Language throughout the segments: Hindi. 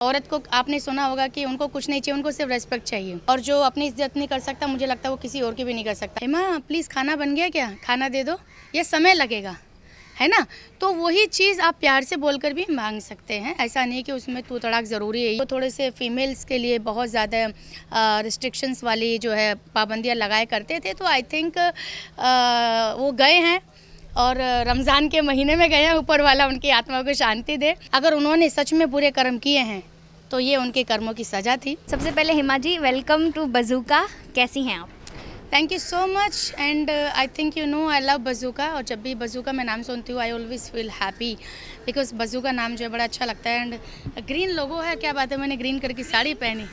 औरत को आपने सुना होगा कि उनको कुछ नहीं चाहिए, उनको सिर्फ रेस्पेक्ट चाहिए। और जो अपनी इज्जत नहीं कर सकता, मुझे लगता है वो किसी और की भी नहीं कर सकता। हेमा प्लीज़ खाना बन गया क्या, खाना दे दो, ये समय लगेगा, है ना। तो वही चीज़ आप प्यार से बोलकर भी मांग सकते हैं। ऐसा नहीं कि उसमें तू तड़ाक ज़रूरी है। वो थोड़े से फीमेल्स के लिए बहुत ज़्यादा रिस्ट्रिक्शंस वाली जो है पाबंदियाँ लगाए करते थे। तो आई थिंक वो गए हैं और रमज़ान के महीने में गए हैं। ऊपर वाला उनकी आत्मा को शांति दे। अगर उन्होंने सच में बुरे कर्म किए हैं तो ये उनके कर्मों की सज़ा थी। सबसे पहले हिमा जी, वेलकम टू बज़ूका। कैसी हैं आप? Thank you so much and I think you know I love bazooka. और जब भी बज़ूका मैं नाम सुनती हूँ I always feel happy because bazooka नाम जो है बड़ा अच्छा लगता है। एंड ग्रीन लोगो है, क्या बात है, मैंने ग्रीन कलर की साड़ी पहनी,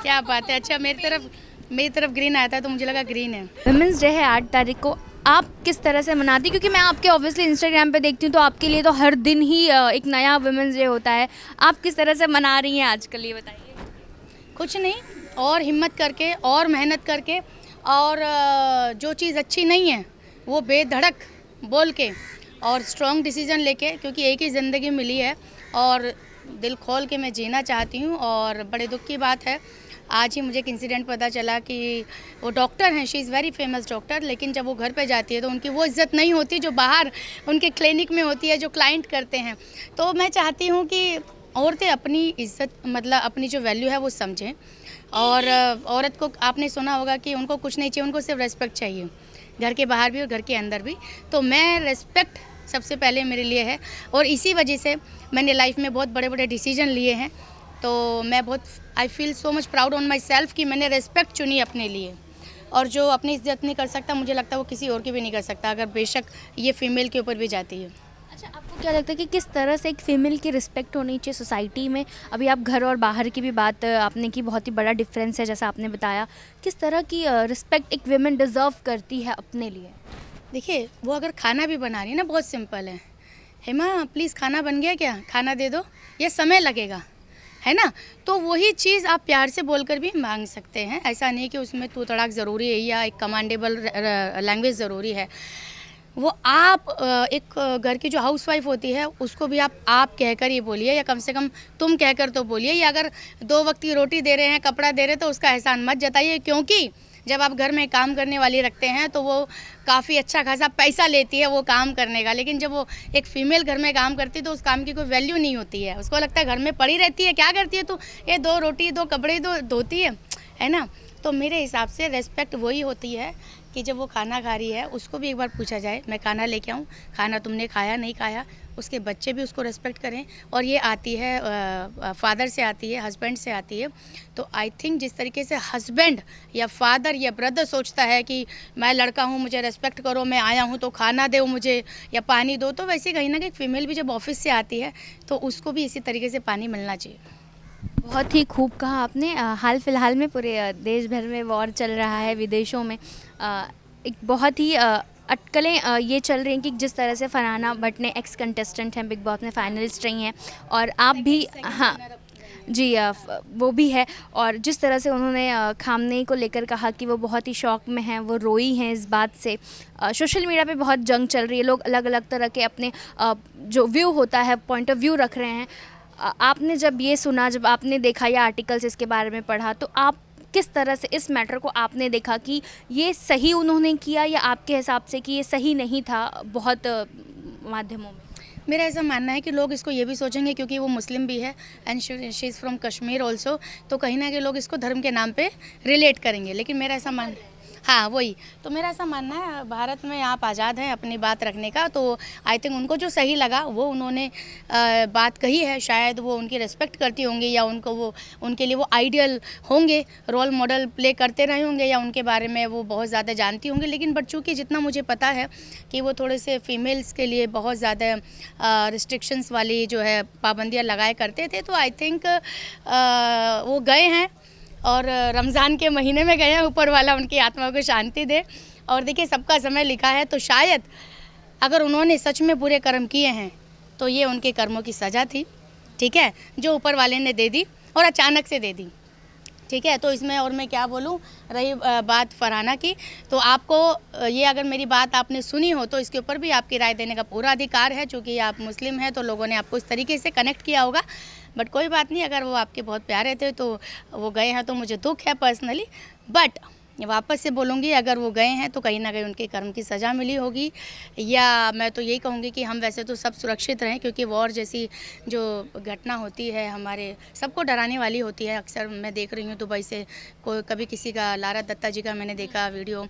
क्या बात है। अच्छा मेरी तरफ ग्रीन आया था तो मुझे लगा ग्रीन है। वुमेंस डे है 8 तारीख को, आप किस तरह से मनाती? क्योंकि मैं आपके ऑब्वियसली इंस्टाग्राम पे देखती हूँ तो आपके लिए तो हर दिन ही एक नया वुमेंस डे होता है। आप किस तरह से मना रही हैं आजकल, ये बताइए। कुछ नहीं, और हिम्मत करके और मेहनत करके और जो चीज़ अच्छी नहीं है वो बेधड़क बोल के और स्ट्रॉन्ग डिसीजन लेके, क्योंकि एक ही ज़िंदगी मिली है और दिल खोल के मैं जीना चाहती हूँ। और बड़े दुख की बात है, आज ही मुझे एक इंसिडेंट पता चला कि वो डॉक्टर हैं, she is very famous doctor, लेकिन जब वो घर पे जाती है तो उनकी वो इज़्ज़त नहीं होती जो बाहर उनके क्लिनिक में होती है, जो क्लाइंट करते हैं। तो मैं चाहती हूँ कि औरतें अपनी इज़्ज़त मतलब अपनी जो वैल्यू है वो समझें। और औरत को आपने सुना होगा कि उनको कुछ नहीं चाहिए, उनको सिर्फ रेस्पेक्ट चाहिए, घर के बाहर भी और घर के अंदर भी। तो मैं रेस्पेक्ट सबसे पहले मेरे लिए है और इसी वजह से मैंने लाइफ में बहुत बड़े बड़े डिसीजन लिए हैं। तो मैं बहुत I feel so much proud on my self कि मैंने रेस्पेक्ट चुनी अपने लिए। और जो अपनी इज्जत नहीं कर सकता, मुझे लगता है वो किसी और की भी नहीं कर सकता, अगर बेशक ये फीमेल के ऊपर भी जाती है। अच्छा, आपको क्या लगता है कि किस तरह से एक फ़ीमेल की रिस्पेक्ट होनी चाहिए सोसाइटी में? अभी आप घर और बाहर की भी बात आपने की, बहुत ही बड़ा डिफरेंस है जैसा आपने बताया। किस तरह की रिस्पेक्ट एक विमेन डिज़र्व करती है अपने लिए? देखिए, वो अगर खाना भी बना रही है ना, बहुत सिंपल है, हेमा प्लीज़ खाना बन गया क्या, खाना दे दो, ये समय लगेगा, है ना। तो वही चीज़ आप प्यार से बोलकर भी मांग सकते हैं। ऐसा नहीं कि उसमें तू तड़ाक ज़रूरी है या एक कमांडेबल लैंग्वेज ज़रूरी है। वो आप एक घर की जो हाउसवाइफ होती है उसको भी आप कहकर ही बोलिए, या कम से कम तुम कहकर तो बोलिए। या अगर 2 वक्त की रोटी दे रहे हैं, कपड़ा दे रहे हैं, तो उसका एहसान मत जताइए, क्योंकि जब आप घर में काम करने वाली रखते हैं तो वो काफ़ी अच्छा खासा पैसा लेती है वो काम करने का। लेकिन जब वो एक फ़ीमेल घर में काम करती है तो उस काम की कोई वैल्यू नहीं होती है। उसको लगता है घर में पड़ी रहती है, क्या करती है तू, ये 2 रोटी 2 कपड़े तो धोती है ना। तो मेरे हिसाब से रेस्पेक्ट वही होती है कि जब वो खाना खा रही है उसको भी एक बार पूछा जाए, मैं खाना लेके आऊँ, खाना तुमने खाया नहीं खाया, उसके बच्चे भी उसको रेस्पेक्ट करें। और ये आती है फादर से आती है, हस्बैंड से आती है। तो आई थिंक जिस तरीके से हस्बैंड या फादर या ब्रदर सोचता है कि मैं लड़का हूँ, मुझे रेस्पेक्ट करो, मैं आया हूँ तो खाना दो मुझे या पानी दो, तो वैसे कहीं ना कहीं फीमेल भी जब ऑफिस से आती है तो उसको भी इसी तरीके से पानी मिलना चाहिए। बहुत ही खूब कहा आपने। हाल फिलहाल में पूरे देश भर में वॉर चल रहा है, विदेशों में एक बहुत ही अटकलें ये चल रही हैं कि जिस तरह से फरहाना भट्ट ने एक्स कंटेस्टेंट हैं, बिग बॉस में फाइनलिस्ट रही हैं और आप भी, हाँ जी, वो भी है। और जिस तरह से उन्होंने खामनेई को लेकर कहा कि वो बहुत ही शौक में हैं, वो रोई हैं इस बात से। सोशल मीडिया पे बहुत जंग चल रही है, लोग अलग अलग तरह के अपने जो व्यू होता है, पॉइंट ऑफ व्यू रख रहे हैं। आपने जब ये सुना, जब आपने देखा या आर्टिकल्स इसके बारे में पढ़ा, तो आप किस तरह से इस मैटर को आपने देखा कि ये सही उन्होंने किया या आपके हिसाब से कि ये सही नहीं था बहुत माध्यमों में? मेरा ऐसा मानना है कि लोग इसको ये भी सोचेंगे क्योंकि वो मुस्लिम भी है and she is from Kashmir also, तो कहीं ना कहीं लोग इसको धर्म के नाम पे रिलेट करेंगे। लेकिन मेरा ऐसा मानना, हाँ वही, तो मेरा ऐसा मानना है भारत में आप आज़ाद हैं अपनी बात रखने का। तो आई थिंक उनको जो सही लगा वो उन्होंने बात कही है। शायद वो उनकी रिस्पेक्ट करती होंगी या उनको वो उनके लिए वो आइडियल होंगे, रोल मॉडल प्ले करते रहे होंगे या उनके बारे में वो बहुत ज़्यादा जानती होंगी। लेकिन बट चूँकि जितना मुझे पता है कि वो थोड़े से फीमेल्स के लिए बहुत ज़्यादा रिस्ट्रिक्शंस वाली जो है पाबंदियाँ लगाए करते थे। तो आई थिंक वो गए हैं और रमज़ान के महीने में गए हैं, ऊपर वाला उनकी आत्मा को शांति दे। और देखिए सबका समय लिखा है, तो शायद अगर उन्होंने सच में बुरे कर्म किए हैं तो ये उनके कर्मों की सज़ा थी, ठीक है, जो ऊपर वाले ने दे दी और अचानक से दे दी, ठीक है। तो इसमें और मैं क्या बोलूँ, रही बात फरहाना की, तो आपको ये अगर मेरी बात आपने सुनी हो तो इसके ऊपर भी आपकी राय देने का पूरा अधिकार है। चूँकि आप मुस्लिम हैं तो लोगों ने आपको इस तरीके से कनेक्ट किया होगा। बट कोई बात नहीं, अगर वो आपके बहुत प्यारे थे तो वो गए हैं तो मुझे दुख है पर्सनली, बट वापस से बोलूँगी अगर वो गए हैं तो कहीं ना कहीं उनके कर्म की सज़ा मिली होगी। या मैं तो यही कहूँगी कि हम वैसे तो सब सुरक्षित रहें, क्योंकि वॉर जैसी जो घटना होती है हमारे सबको डराने वाली होती है। अक्सर मैं देख रही हूँ दुबई से कोई कभी किसी का, लारा दत्ता जी का मैंने देखा वीडियो,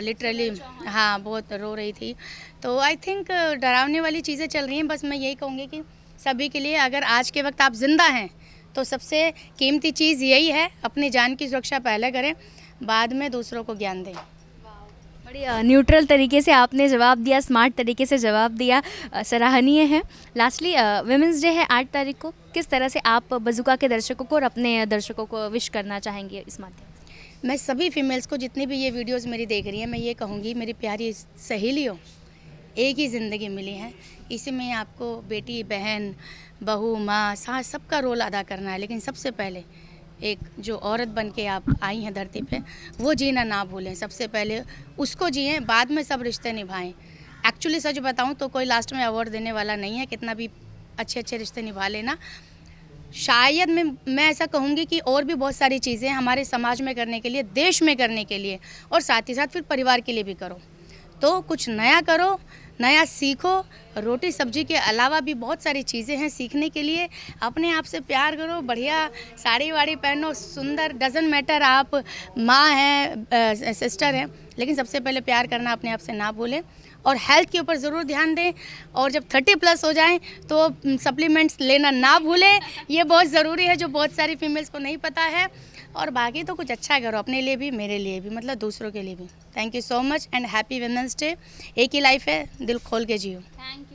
लिटरली हाँ बहुत रो रही थी। तो आई थिंक डरावने वाली चीज़ें चल रही हैं। बस मैं यही कहूँगी कि सभी के लिए अगर आज के वक्त आप ज़िंदा हैं तो सबसे कीमती चीज़ यही है, अपनी जान की सुरक्षा पहले करें, बाद में दूसरों को ज्ञान दें। बड़ी न्यूट्रल तरीके से आपने जवाब दिया, स्मार्ट तरीके से जवाब दिया, सराहनीय है। लास्टली वुमेंस डे है 8 तारीख को, किस तरह से आप बज़ुका के दर्शकों को और अपने दर्शकों को विश करना चाहेंगे इस माध्यम से? मैं सभी फीमेल्स को, जितनी भी ये वीडियोस मेरी देख रही हैं, मैं ये कहूँगी मेरी प्यारी सहेलियों, एक ही ज़िंदगी मिली है, इसी में आपको बेटी, बहन, बहू, माँ, सास सबका रोल अदा करना है। लेकिन सबसे पहले एक जो औरत बन के आप आई हैं धरती पे, वो जीना ना भूलें। सबसे पहले उसको जिएं, बाद में सब रिश्ते निभाएं। एक्चुअली सच बताऊं तो कोई लास्ट में अवार्ड देने वाला नहीं है, कितना भी अच्छे अच्छे रिश्ते निभा लेना। शायद मैं ऐसा कहूँगी कि और भी बहुत सारी चीज़ें हमारे समाज में करने के लिए, देश में करने के लिए, और साथ ही साथ फिर परिवार के लिए भी करो। तो कुछ नया करो, नया सीखो। रोटी सब्जी के अलावा भी बहुत सारी चीज़ें हैं सीखने के लिए। अपने आप से प्यार करो, बढ़िया साड़ी वाड़ी पहनो, सुंदर, डजंट मैटर आप माँ हैं, सिस्टर हैं, लेकिन सबसे पहले प्यार करना अपने आप से ना भूलें। और हेल्थ के ऊपर ज़रूर ध्यान दें। और जब 30+ हो जाएं तो सप्लीमेंट्स लेना ना भूलें, ये बहुत ज़रूरी है, जो बहुत सारी फीमेल्स को नहीं पता है। और बाकी तो कुछ अच्छा करो अपने लिए भी, मेरे लिए भी, मतलब दूसरों के लिए भी। Thank you so much and happy women's day. एक ही लाइफ है, दिल खोल के जियो। थैंक